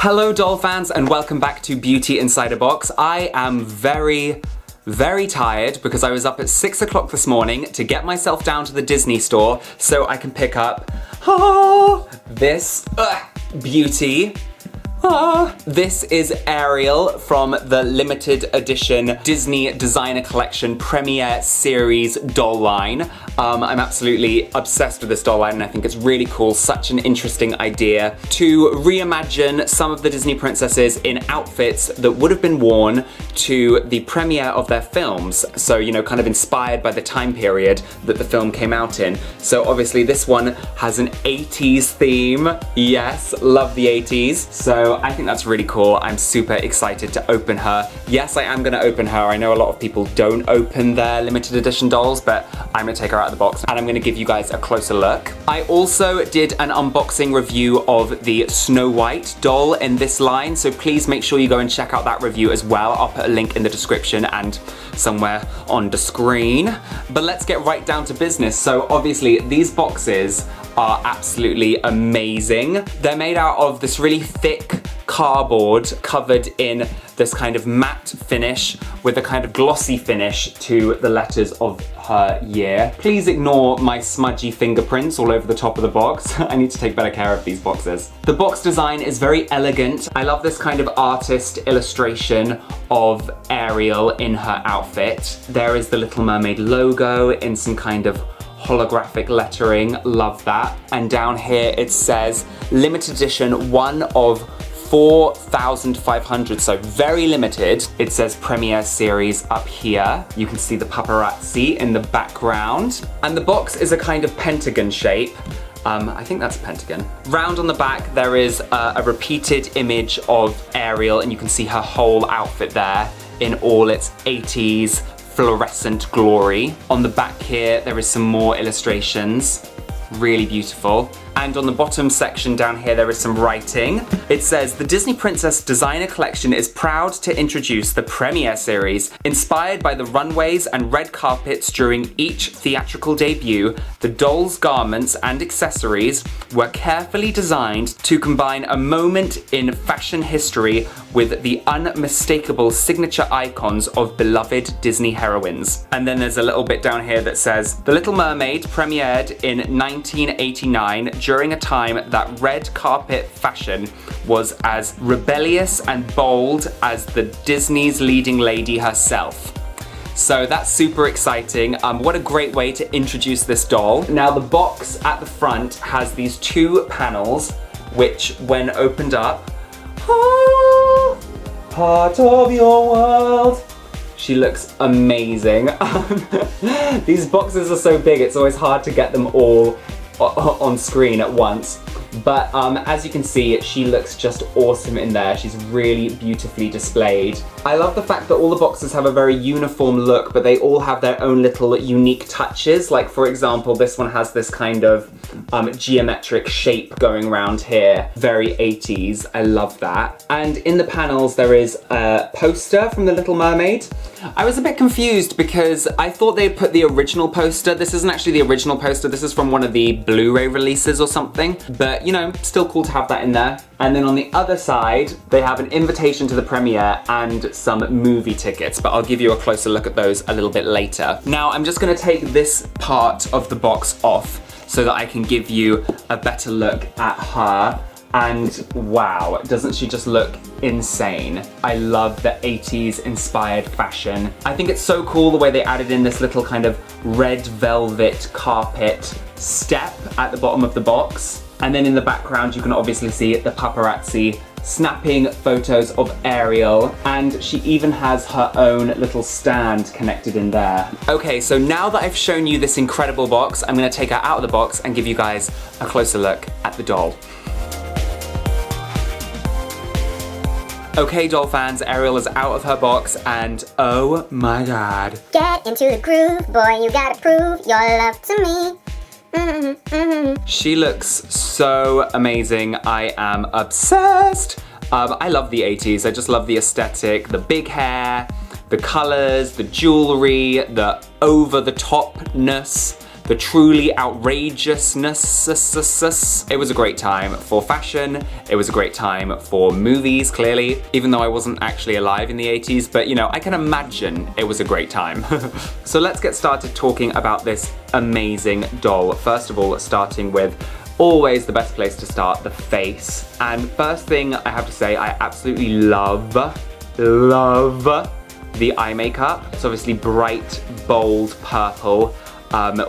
Hello doll fans and welcome back to Beauty Inside a Box. I am very tired because I was up at 6 o'clock this morning to get myself down to the Disney store so I can pick up this beauty. This is Ariel from the limited edition Disney Designer Collection Premiere Series doll line. I'm absolutely obsessed with this doll line and I think it's really cool, such an interesting idea to reimagine some of the Disney princesses in outfits that would have been worn to the premiere of their films. So, you know, kind of inspired by the time period that the film came out in. So obviously this one has an 80s theme. Yes, love the 80s. So I think that's really cool. I'm super excited to open her. Yes, I am gonna open her. I know a lot of people don't open their limited edition dolls, but I'm gonna take her out of the box and I'm gonna give you guys a closer look. I also did an unboxing review of the Snow White doll in this line, so please make sure you go and check out that review as well. I'll put a link in the description and somewhere on the screen. But let's get right down to business. So obviously these boxes are absolutely amazing. They're made out of this really thick cardboard covered in this kind of matte finish with a kind of glossy finish to the letters of her year. Please ignore my smudgy fingerprints all over the top of the box. I need to take better care of these boxes. The box design is very elegant. I love this kind of artist illustration of Ariel in her outfit. There is the Little Mermaid logo in some kind of holographic lettering, love that. And down here it says limited edition, one of 4,500, so very limited. It says Premiere Series up here. You can see the paparazzi in the background. And the box is a kind of pentagon shape. I think that's a pentagon. Round on the back there is a repeated image of Ariel and you can see her whole outfit there in all its 80s fluorescent glory. On the back here there is some more illustrations, really beautiful. And on the bottom section down here there is some writing. It says, the Disney Princess Designer Collection is proud to introduce the Premiere Series. Inspired by the runways and red carpets during each theatrical debut, the doll's garments and accessories were carefully designed to combine a moment in fashion history with the unmistakable signature icons of beloved Disney heroines. And then there's a little bit down here that says, The Little Mermaid premiered in 1989 during a time that red carpet fashion was as rebellious and bold as the Disney's leading lady herself. So that's super exciting. What a great way to introduce this doll. Now the box at the front has these two panels, which when opened up, part of your world. She looks amazing. These boxes are so big, it's always hard to get them all on screen at once. But as you can see, she looks just awesome in there. She's really beautifully displayed. I love the fact that all the boxes have a very uniform look, but they all have their own little unique touches. Like for example, this one has this kind of geometric shape going around here. Very 80s, I love that. And in the panels there is a poster from The Little Mermaid. I was a bit confused because I thought they'd put the original poster. This isn't actually the original poster, this is from one of the Blu-ray releases or something. But you know, still cool to have that in there. And then on the other side, they have an invitation to the premiere and some movie tickets, but I'll give you a closer look at those a little bit later. Now, I'm just gonna take this part of the box off so that I can give you a better look at her. And wow, doesn't she just look insane? I love the 80s inspired fashion. I think it's so cool the way they added in this little kind of red velvet carpet step at the bottom of the box. And then in the background you can obviously see the paparazzi snapping photos of Ariel, and she even has her own little stand connected in there. Okay, so now that I've shown you this incredible box, I'm gonna take her out of the box and give you guys a closer look at the doll. Okay, doll fans, Ariel is out of her box and oh my god. Get into the groove, boy, you gotta prove your love to me. She looks so amazing. I am obsessed. I love the 80s. I just love the aesthetic, the big hair, the colors, the jewelry, the over-the-topness, the truly outrageousness. It was a great time for fashion. It was a great time for movies, clearly, even though I wasn't actually alive in the 80s, but you know, I can imagine it was a great time. So let's get started talking about this amazing doll. First of all, starting with always the best place to start, the face. And first thing I have to say, I absolutely love the eye makeup. It's obviously bright, bold purple,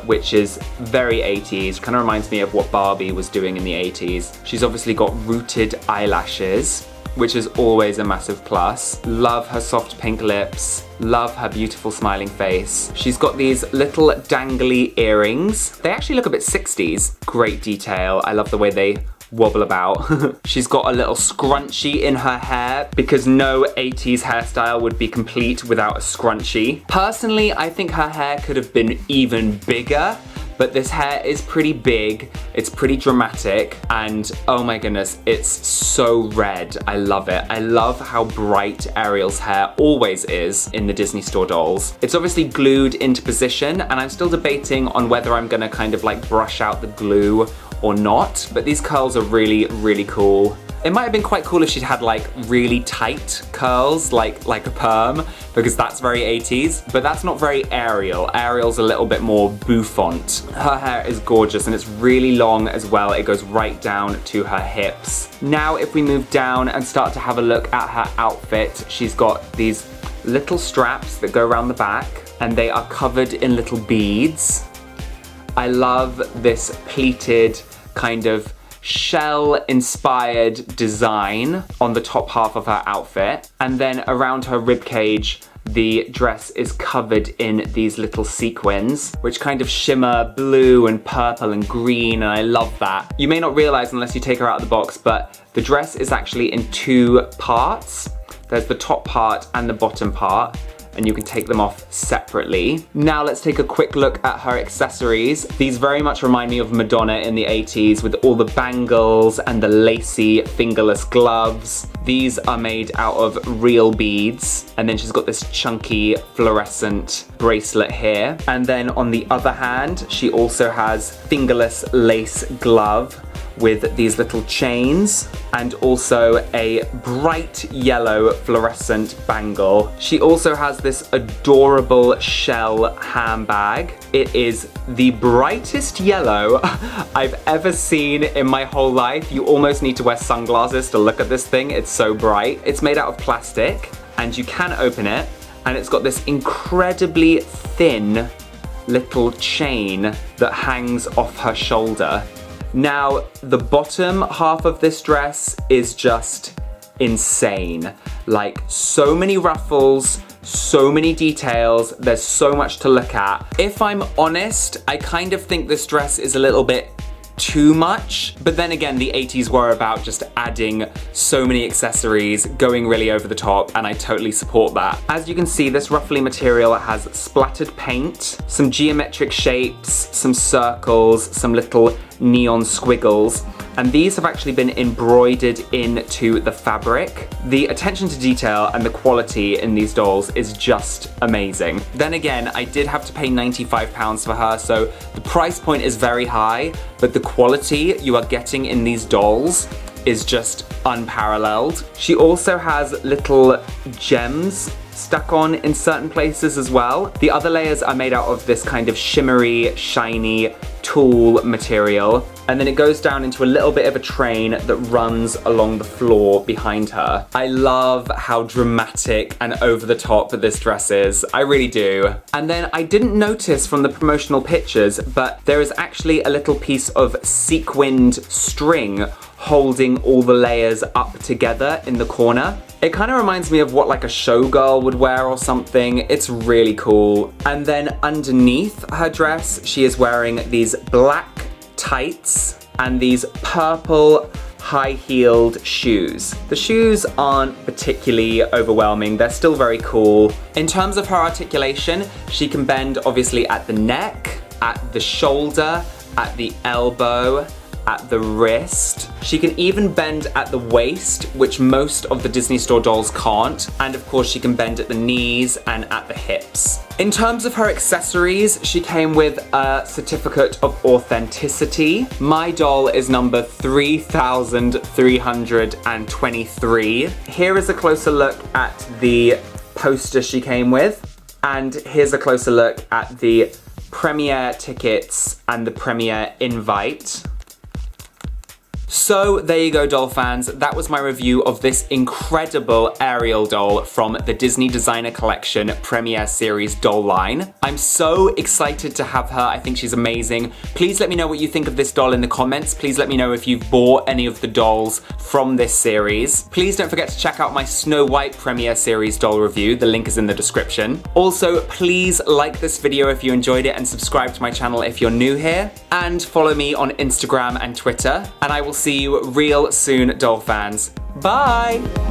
which is very 80s. Kind of reminds me of what Barbie was doing in the 80s. She's obviously got rooted eyelashes, which is always a massive plus. Love her soft pink lips. Love her beautiful smiling face. She's got these little dangly earrings. They actually look a bit 60s. Great detail. I love the way they wobble about. She's got a little scrunchie in her hair because no 80s hairstyle would be complete without a scrunchie. Personally, I think her hair could have been even bigger, but this hair is pretty big, it's pretty dramatic, and oh my goodness, it's so red. I love it. I love how bright Ariel's hair always is in the Disney Store dolls. It's obviously glued into position, and I'm still debating on whether I'm gonna kind of like brush out the glue or not, but these curls are really, really cool. It might have been quite cool if she'd had like really tight curls, like a perm, because that's very 80s, but that's not very Ariel. Ariel's a little bit more bouffant. Her hair is gorgeous and it's really long as well. It goes right down to her hips. Now, if we move down and start to have a look at her outfit, she's got these little straps that go around the back and they are covered in little beads. I love this pleated kind of shell-inspired design on the top half of her outfit. And then around her ribcage, the dress is covered in these little sequins, which kind of shimmer blue and purple and green, and I love that. You may not realize unless you take her out of the box, but the dress is actually in two parts. There's the top part and the bottom part, and you can take them off separately. Now let's take a quick look at her accessories. These very much remind me of Madonna in the 80s with all the bangles and the lacy fingerless gloves. These are made out of real beads. And then she's got this chunky fluorescent bracelet here. And then on the other hand, she also has fingerless lace glove with these little chains and also a bright yellow fluorescent bangle. She also has this adorable shell handbag. It is the brightest yellow I've ever seen in my whole life. You almost need to wear sunglasses to look at this thing. It's so bright. It's made out of plastic and you can open it, and it's got this incredibly thin little chain that hangs off her shoulder. Now, the bottom half of this dress is just insane. Like, so many ruffles, so many details, there's so much to look at. If I'm honest, I kind of think this dress is a little bit too much, but then again, the 80s were about just adding so many accessories, going really over the top, and I totally support that. As you can see, this ruffly material has splattered paint, some geometric shapes, some circles, some little neon squiggles, and these have actually been embroidered into the fabric. The attention to detail and the quality in these dolls is just amazing. Then again, I did have to pay £95 for her, so the price point is very high, but the quality you are getting in these dolls is just unparalleled. She also has little gems stuck on in certain places as well. The other layers are made out of this kind of shimmery, shiny tulle material, and then it goes down into a little bit of a train that runs along the floor behind her. I love how dramatic and over the top this dress is. I really do. And then I didn't notice from the promotional pictures, but there is actually a little piece of sequined string holding all the layers up together in the corner. It kind of reminds me of what like a showgirl would wear or something. It's really cool. And then underneath her dress, she is wearing these black tights and these purple high-heeled shoes. The shoes aren't particularly overwhelming. They're still very cool. In terms of her articulation, she can bend obviously at the neck, at the shoulder, at the elbow, at the wrist. She can even bend at the waist, which most of the Disney Store dolls can't. And of course, she can bend at the knees and at the hips. In terms of her accessories, she came with a certificate of authenticity. My doll is number 3323. Here is a closer look at the poster she came with. And here's a closer look at the premiere tickets and the premiere invite. So there you go, doll fans. That was my review of this incredible Ariel doll from the Disney Designer Collection Premiere Series doll line. I'm so excited to have her. I think she's amazing. Please let me know what you think of this doll in the comments. Please let me know if you've bought any of the dolls from this series. Please don't forget to check out my Snow White Premiere Series doll review. The link is in the description. Also, please like this video if you enjoyed it and subscribe to my channel if you're new here. And follow me on Instagram and Twitter. And I will see you real soon, doll fans. Bye!